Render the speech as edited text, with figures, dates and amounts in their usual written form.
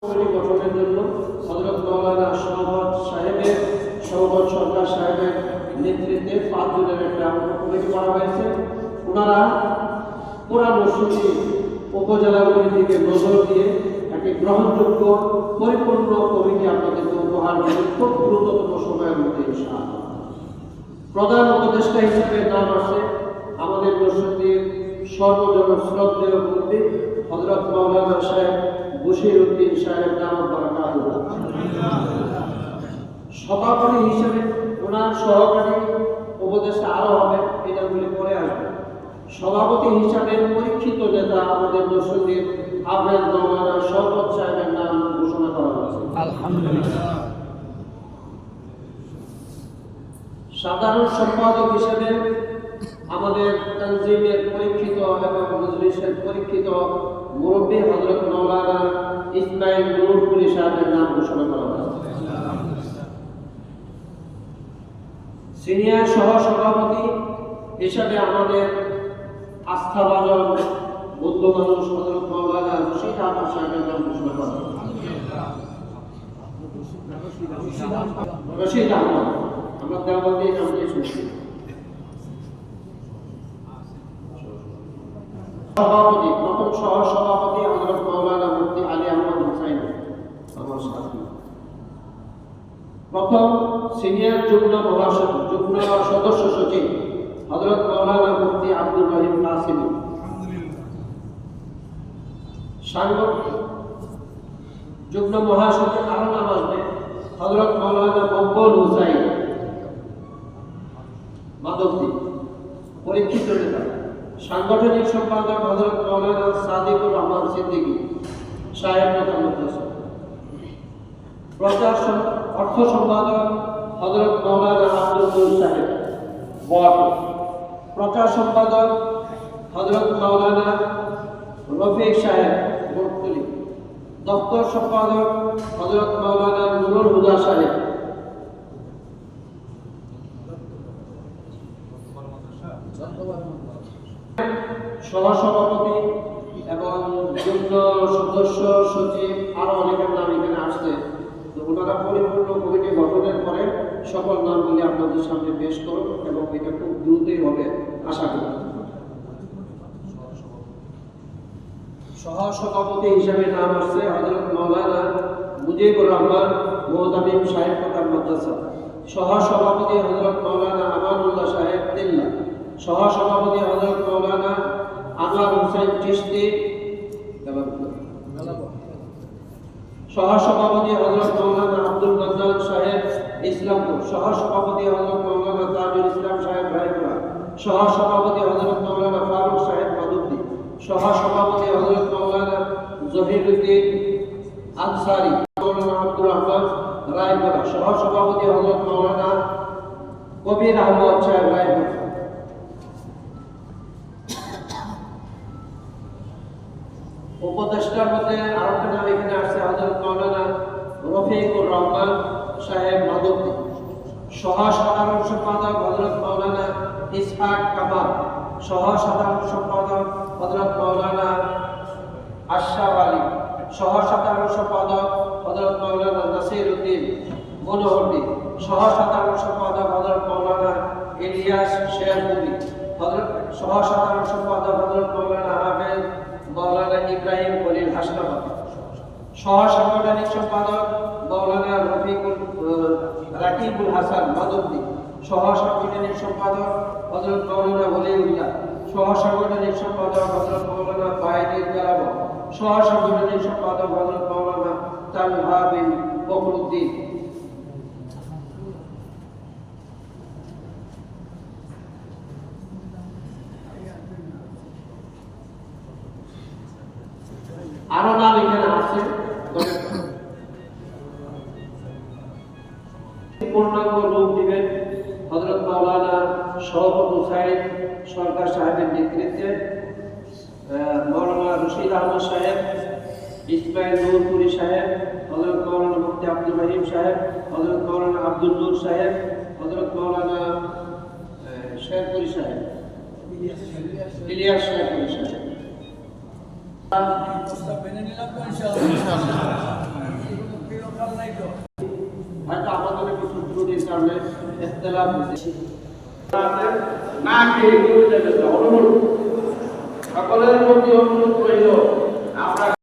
গঠনের জন্য হযরত মাওলানা শওকত সাহেবের শওকত সরকার সাহেবের নেতৃত্বে 5 জনের একটা কমিটি করা হয়েছে। ওনারা পুরা মসজিদ উপজেলাগুলির দিকে নজর দিয়ে একটি গ্রহণযোগ্য পরিপূর্ণ কমিটি আপনাদেরকে উপহার দেবে খুব দ্রুততম সময়ের মধ্যে ইনশাআল্লাহ। প্রধান উপদেষ্টা হিসেবে নাম আছে আমাদের মসজিদের সর্বজনশ্রদ্ধেয় মুফতি হযরত মাওলানা সাহেব বশিরউদ্দিন সাহেব দামাত বারাকাতুহু। সভাপতি হিসেবে ওনার সহকারী উপদেষ্টা আরো হবে, এটা বলে পরে আসবে। সভাপতি হিসাবে পরীক্ষিত নেতা আমাদের মসজিদের হাফেজ মাওলানা শওকত সাহেবের নাম ঘোষণা করা হয়েছে, আলহামদুলিল্লাহ। সাধারণ সম্পাদক হিসেবে আমাদের তানজিমের পরীক্ষিত এবং মজলিসের পরীক্ষিত মুরব্বী হযরত মাওলানা ইসমাইল নূরপুরি সাহেবের নাম ঘোষণা করা হয়েছে। সিনিয়র সহ সভাপতি হিসাবে আমাদের আস্থাভাজন বৌদ্ধ মানুষ হযরত মাওলানা রশিদ আহমদ সাহেবের নাম ঘোষণা করা হয়েছে। রশিদ আহমদ আমরা দেওবন্দি নামটি শুনছি। সভাপতি প্রথম সহ সভাপতি হযরত মাওলানা মুফতি আলী আহমদ হুসাইন আমার সাথী। প্রথম সিনিয়র যুগ্ম সদস্য সচিব হযরত মাওলানা মুফতি আব্দুর রহিম কাসিমি। সাংগঠনিক যুগ্ম মহাসচিব আরো নাম আসবে হযরত মাওলানা মকবুল হুসাইন মাধবদী, পরীক্ষিত নেতা। সাংগঠনিক সম্পাদক হযরত মাওলানা সাদিকুর রহমান সিদ্দিকী সাহেব মোতাম্মদ। প্রচার অর্থ সম্পাদক হযরত মাওলানা আব্দুল নূর সাহেব বট। প্রচার সম্পাদক হযরত মাওলানা রফিক সাহেব বটতলী। দপ্তর সম্পাদক হযরত মাওলানা নুরুল হুদা সাহেব। সহসভাপতি এবং যুগ্ম সদস্য সচিব আরো অনেকের নাম এখানে আসছে। তো ওনারা পরিপূর্ণ কমিটি গঠনের পরে সকল নামগুলি আপনাদের সামনে পেশ করুন এবং এটা খুব দ্রুতই হবে আশা করি। সহসভাপতি হিসাবে নাম আসছে হযরত মাওলানা মুজিবুর রহমান মুহতামিম সাহেব কোটার মাদ্রাসা। সহসভাপতি হযরত মাওলানা আমানুল্লাহ সাহেব তিল্লা। সহসভাপতি হযরত মাওলানা আনোয়ার হোসেন চিশতি। সহসভাপতি হযরত মাওলানা আব্দুল মান্নান সাহেব ইসলামপুর। সহসভাপতি হযরত মাওলানা তাজুল ইসলাম সাহেব রায়পুরা। সহসভাপতি হযরত মাওলানা ফারুক সাহেব মাধবদী। সহসভাপতি হযরত মাওলানা জহিরুদ্দিন আনসারী। মাওলানা আব্দুর রহমান রায়পুরা। সহসভাপতি হযরত মাওলানা কবির আহমদ সাহেব রায়পুরা। উপদেষ্টার মধ্যে আরেকটা নাম এখানে আসছে হযরত মাওলানা রফিকুর রহমান সাহেব মাধবদী। সহ সাধারণ সম্পাদক হযরত মাওলানা ইসহাক কামাল। সহ সাধারণ সম্পাদক হযরত মাওলানা আশরাফ আলী। সহ সাধারণ সম্পাদক হযরত মাওলানা নাসির উদ্দিন মনোহরদী। সহ সাধারণ সম্পাদক হযরত মাওলানা ইলিয়াস শেরপুরি। সহ সাধারণ সম্পাদক হযরত মাওলানা হাফেজ মাওলানা ইব্রাহিম খলিল হাসনাবাদ। সহ সাংগঠনিক সম্পাদক মাওলানা রাকিবুল হাসান মাধবদী। সহ সাংগঠনিক সম্পাদক হযরত মাওলানা ওলিউল্লাহ। সহ সাংগঠনিক সম্পাদক হযরত মাওলানা বায়েজিদ গালাব। সহ সাংগঠনিক সম্পাদক হযরত মাওলানা তালহা বিন ফখরুদ্দিন। আরো নাম এখানে আছে। পূর্ণাঙ্গ রূপ দিবেন হযরত মাওলানা শওকত হুসাইন সরকার সাহেবের নেতৃত্বে মাওলানা রশিদ আহমদ সাহেব, ইসমাইল নূরপুরি সাহেব, হযরত মাওলানা মুফতি আব্দুর রহিম সাহেব, হযরত মাওলানা আব্দুল নূর সাহেব, হযরত মাওলানা শেরপুরি সাহেব, ইলিয়াস শেরপুরি সাহেব। হয়তো আমাদের কিছু ত্রুটির কারণে ইখতিলাফ হয়েছে। না খেয়ে চলে যাবে অনুরোধ, সকলের প্রতি অনুরোধ রইল